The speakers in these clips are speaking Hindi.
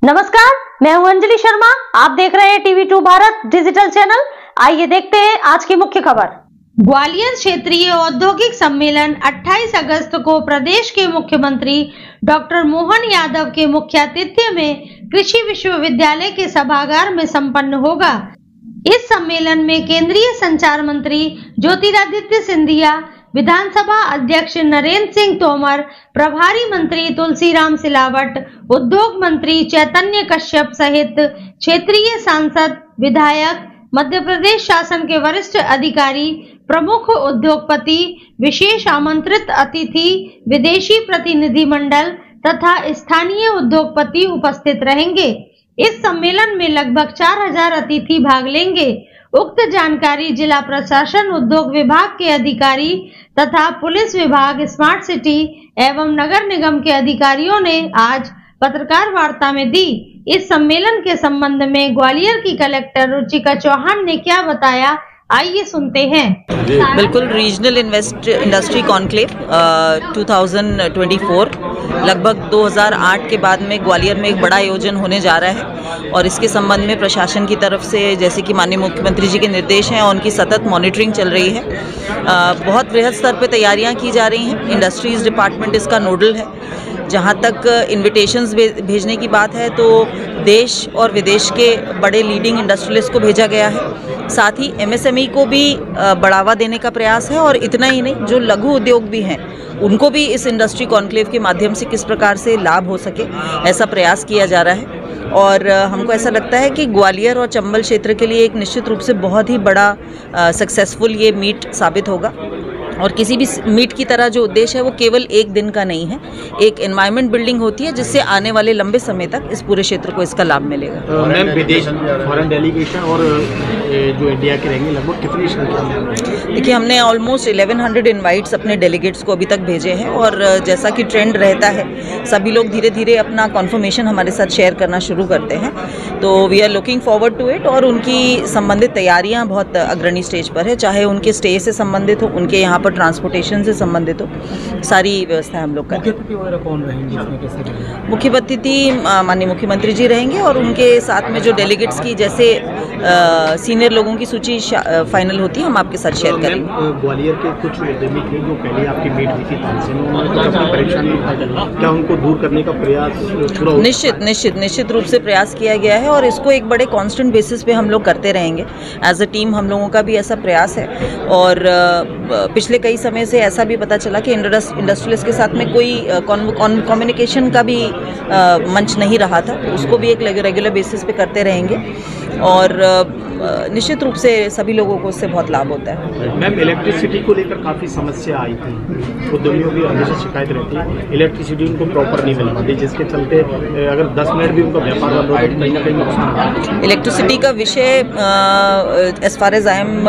नमस्कार, मैं हूं अंजलि शर्मा। आप देख रहे हैं टीवी2 भारत डिजिटल चैनल। आइए देखते हैं आज की मुख्य खबर। ग्वालियर क्षेत्रीय औद्योगिक सम्मेलन 28 अगस्त को प्रदेश के मुख्यमंत्री डॉक्टर मोहन यादव के मुख्यातिथ्य में कृषि विश्वविद्यालय के सभागार में संपन्न होगा। इस सम्मेलन में केंद्रीय संचार मंत्री ज्योतिरादित्य सिंधिया, विधानसभा अध्यक्ष नरेंद्र सिंह तोमर, प्रभारी मंत्री तुलसीराम सिलावट, उद्योग मंत्री चैतन्य कश्यप सहित क्षेत्रीय सांसद, विधायक, मध्य प्रदेश शासन के वरिष्ठ अधिकारी, प्रमुख उद्योगपति, विशेष आमंत्रित अतिथि, विदेशी प्रतिनिधिमंडल तथा स्थानीय उद्योगपति उपस्थित रहेंगे। इस सम्मेलन में लगभग 4000 अतिथि भाग लेंगे। उक्त जानकारी जिला प्रशासन, उद्योग विभाग के अधिकारी तथा पुलिस विभाग, स्मार्ट सिटी एवं नगर निगम के अधिकारियों ने आज पत्रकार वार्ता में दी। इस सम्मेलन के संबंध में ग्वालियर की कलेक्टर रुचिका चौहान ने क्या बताया, आइए सुनते हैं। बिल्कुल, रीजनल इंडस्ट्री कॉन्क्लेव 2024 लगभग 2008 के बाद में ग्वालियर में एक बड़ा आयोजन होने जा रहा है और इसके संबंध में प्रशासन की तरफ से जैसे कि माननीय मुख्यमंत्री जी के निर्देश हैं, उनकी सतत मॉनिटरिंग चल रही है। बहुत बृहद स्तर पे तैयारियां की जा रही हैं। इंडस्ट्रीज डिपार्टमेंट इसका नोडल है। जहां तक इनविटेशंस भेजने की बात है तो देश और विदेश के बड़े लीडिंग इंडस्ट्रियलिस्ट को भेजा गया है। साथ ही एमएसएमई को भी बढ़ावा देने का प्रयास है और इतना ही नहीं, जो लघु उद्योग भी हैं उनको भी इस इंडस्ट्री कॉन्क्लेव के माध्यम से किस प्रकार से लाभ हो सके, ऐसा प्रयास किया जा रहा है। और हमको ऐसा लगता है कि ग्वालियर और चंबल क्षेत्र के लिए एक निश्चित रूप से बहुत ही बड़ा सक्सेसफुल ये मीट साबित होगा। और किसी भी मीट की तरह जो उद्देश्य है वो केवल एक दिन का नहीं है, एक एनवायरनमेंट बिल्डिंग होती है जिससे आने वाले लंबे समय तक इस पूरे क्षेत्र को इसका लाभ मिलेगा। मैम, विदेश फॉरेन डेलीगेशन और जो इंडिया के रहेंगे लगभग कितनी संख्या में? देखिए, हमने ऑलमोस्ट 1100 इनवाइट्स अपने डेलीगेट्स को अभी तक भेजे हैं और जैसा कि ट्रेंड रहता है सभी लोग धीरे धीरे अपना कॉन्फर्मेशन हमारे साथ शेयर करना शुरू करते हैं। तो we are looking forward to it और उनकी संबंधित तैयारियां बहुत अग्रणी स्टेज पर है, चाहे उनके स्टे से संबंधित हो, उनके यहाँ पर ट्रांसपोर्टेशन से संबंधित हो, सारी व्यवस्था हम लोग करें। कौन रहेंगे इसमें, कैसे? मुख्य अतिथि माननीय मुख्यमंत्री जी रहेंगे और उनके साथ में जो डेलीगेट्स की जैसे सीनियर लोगों की सूची फाइनल होती है हम आपके साथ शेयर करेंगे। ग्वालियर के कुछ उद्यमी थे जो पहले आपकी मीट हुई थी तानसेन में, उन्होंने अपनी परेशानी क्या उनको दूर करने का प्रयास पूरा? निश्चित रूप से प्रयास किया गया है और इसको एक बड़े कांस्टेंट बेसिस पे हम लोग करते रहेंगे। एज अ टीम हम लोगों का भी ऐसा प्रयास है और पिछले कई समय से ऐसा भी पता चला कि इंडस्ट्रियलिस्ट के साथ में कोई कम्युनिकेशन का भी मंच नहीं रहा था, उसको भी एक रेगुलर बेसिस पे करते रहेंगे और निश्चित रूप से सभी लोगों को उससे बहुत लाभ होता है। मैम, इलेक्ट्रिसिटी को लेकर काफ़ी समस्या आई थी, उद्यमियों की हमेशा शिकायत रहती है इलेक्ट्रिसिटी उनको प्रॉपर नहीं मिल पाती, जिसके चलते अगर 10 मिनट भी उनका व्यापार बंद हो तो कहीं ना कहीं नुकसान। इलेक्ट्रिसिटी का विषय as far as I am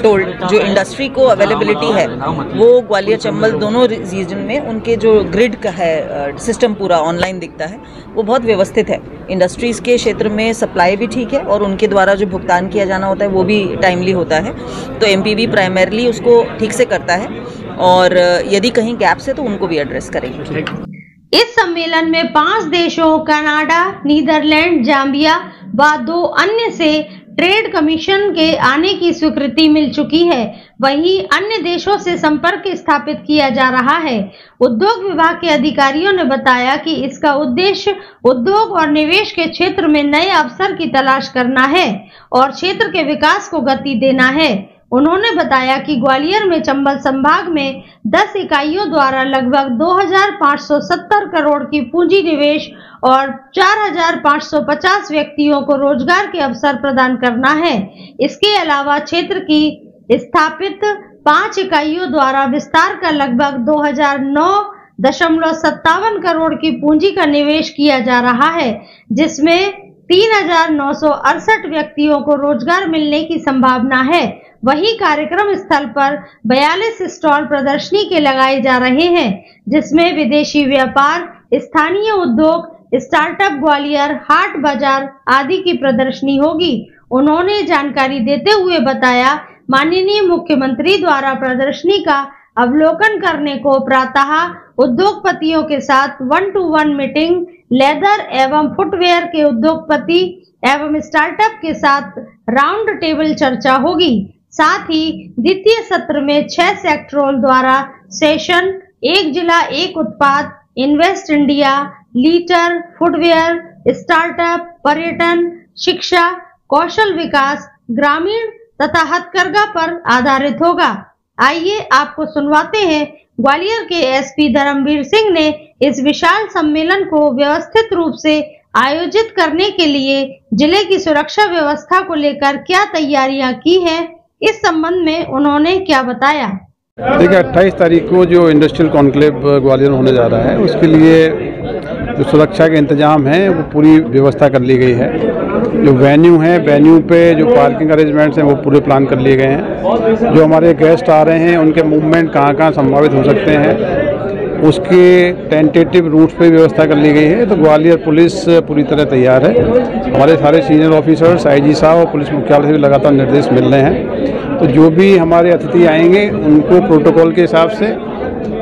told, जो इंडस्ट्री को अवेलेबिलिटी है वो ग्वालियर चंबल दोनों रीजन में उनके जो ग्रिड का है सिस्टम पूरा ऑनलाइन दिखता है, वो बहुत व्यवस्थित है। इंडस्ट्रीज़ के क्षेत्र में सप्लाई भी ठीक है और उनके द्वारा जो भुगतान किया जाना होता है वो भी टाइमली होता है। तो एमपीवी प्राइमरली उसको ठीक से करता है और यदि कहीं गैप्स है तो उनको भी एड्रेस करेंगे। इस सम्मेलन में 5 देशों कनाडा, नीदरलैंड, जाम्बिया व 2 अन्य से ट्रेड कमीशन के आने की स्वीकृति मिल चुकी है। वहीं अन्य देशों से संपर्क स्थापित किया जा रहा है। उद्योग विभाग के अधिकारियों ने बताया कि इसका उद्देश्य उद्योग और निवेश के क्षेत्र में नए अवसर की तलाश करना है और क्षेत्र के विकास को गति देना है। उन्होंने बताया कि ग्वालियर में चंबल संभाग में 10 इकाइयों द्वारा लगभग 2570 करोड़ की पूंजी निवेश और 4550 व्यक्तियों को रोजगार के अवसर प्रदान करना है। इसके अलावा क्षेत्र की स्थापित 5 इकाइयों द्वारा विस्तार का लगभग 2009.57 करोड़ की पूंजी का निवेश किया जा रहा है, जिसमें 3968 व्यक्तियों को रोजगार मिलने की संभावना है। वहीं कार्यक्रम स्थल पर 42 स्टॉल प्रदर्शनी के लगाए जा रहे हैं, जिसमें विदेशी व्यापार, स्थानीय उद्योग, स्टार्टअप, ग्वालियर हाट बाजार आदि की प्रदर्शनी होगी। उन्होंने जानकारी देते हुए बताया, माननीय मुख्यमंत्री द्वारा प्रदर्शनी का अवलोकन करने को प्रातः उद्योगपतियों के साथ 1-to-1 मीटिंग लेदर एवं फुटवेयर के उद्योगपति एवं स्टार्टअप के साथ राउंड टेबल चर्चा होगी। साथ ही द्वितीय सत्र में 6 सेक्टरों द्वारा सेशन, एक जिला एक उत्पाद, invest India, litre, footwear, startup, पर्यटन, शिक्षा, कौशल विकास, ग्रामीण तथा हथकरघा पर आधारित होगा। आइए आपको सुनवाते हैं ग्वालियर के एसपी धर्मवीर सिंह ने इस विशाल सम्मेलन को व्यवस्थित रूप से आयोजित करने के लिए जिले की सुरक्षा व्यवस्था को लेकर क्या तैयारियां की हैं, इस संबंध में उन्होंने क्या बताया। देखिए 28 तारीख को जो इंडस्ट्रियल कॉन्क्लेव ग्वालियर में होने जा रहा है, उसके लिए जो सुरक्षा के इंतजाम हैं वो पूरी व्यवस्था कर ली गई है। जो वेन्यू है, वेन्यू पे जो पार्किंग अरेंजमेंट्स हैं वो पूरे प्लान कर लिए गए हैं। जो हमारे गेस्ट आ रहे हैं उनके मूवमेंट कहाँ कहाँ संभावित हो सकते हैं उसके टेंटेटिव रूट्स पे व्यवस्था कर ली गई है। तो ग्वालियर पुलिस पूरी तरह तैयार है। हमारे सारे सीनियर ऑफिसर्स, आईजी साहब और पुलिस मुख्यालय से भी लगातार निर्देश मिल रहे हैं। तो जो भी हमारे अतिथि आएंगे उनको प्रोटोकॉल के हिसाब से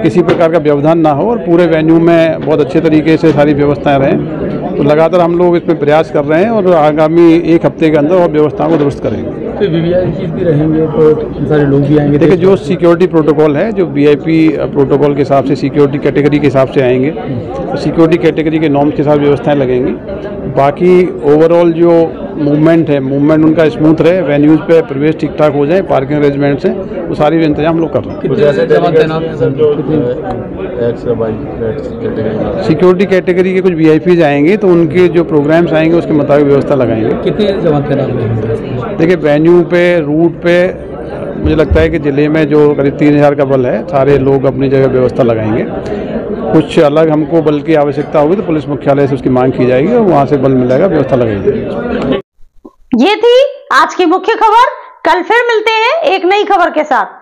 किसी प्रकार का व्यवधान ना हो और पूरे वेन्यू में बहुत अच्छे तरीके से सारी व्यवस्थाएं रहें। तो लगातार हम लोग इसमें प्रयास कर रहे हैं और आगामी 1 हफ्ते के अंदर और व्यवस्थाओं को दुरुस्त करेंगे। तो वीवीआईपी भी रहेंगे तो सारे लोग भी आएंगे। देखिए जो सिक्योरिटी प्रोटोकॉल है, जो वीआईपी प्रोटोकॉल के हिसाब से सिक्योरिटी कैटेगरी के हिसाब से आएंगे, तो सिक्योरिटी कैटेगरी के नॉर्म्स के साथ व्यवस्थाएं लगेंगी। बाकी ओवरऑल जो मूवमेंट है, मूवमेंट उनका स्मूथ रहे, वेन्यूज़ पे प्रवेश ठीक ठाक हो जाए, पार्किंग अरेंजमेंट्स हैं, वो सारी इंतजाम हम लोग कर रहे हैं। सिक्योरिटी कैटेगरी के कुछ वीआईपीज आएंगे तो उनके जो प्रोग्राम्स आएंगे उसके मुताबिक व्यवस्था लगाएंगे। कितने जमात तैनात? देखिए वेन्यू पे, रूट पे मुझे लगता है कि जिले में जो करीब 3000 का बल है, सारे लोग अपनी जगह व्यवस्था लगाएंगे। कुछ अलग हमको बल की आवश्यकता होगी तो पुलिस मुख्यालय से उसकी मांग की जाएगी और वहाँ से बल मिलेगा, व्यवस्था लगाएगी। ये थी आज की मुख्य खबर। कल फिर मिलते हैं एक नई खबर के साथ।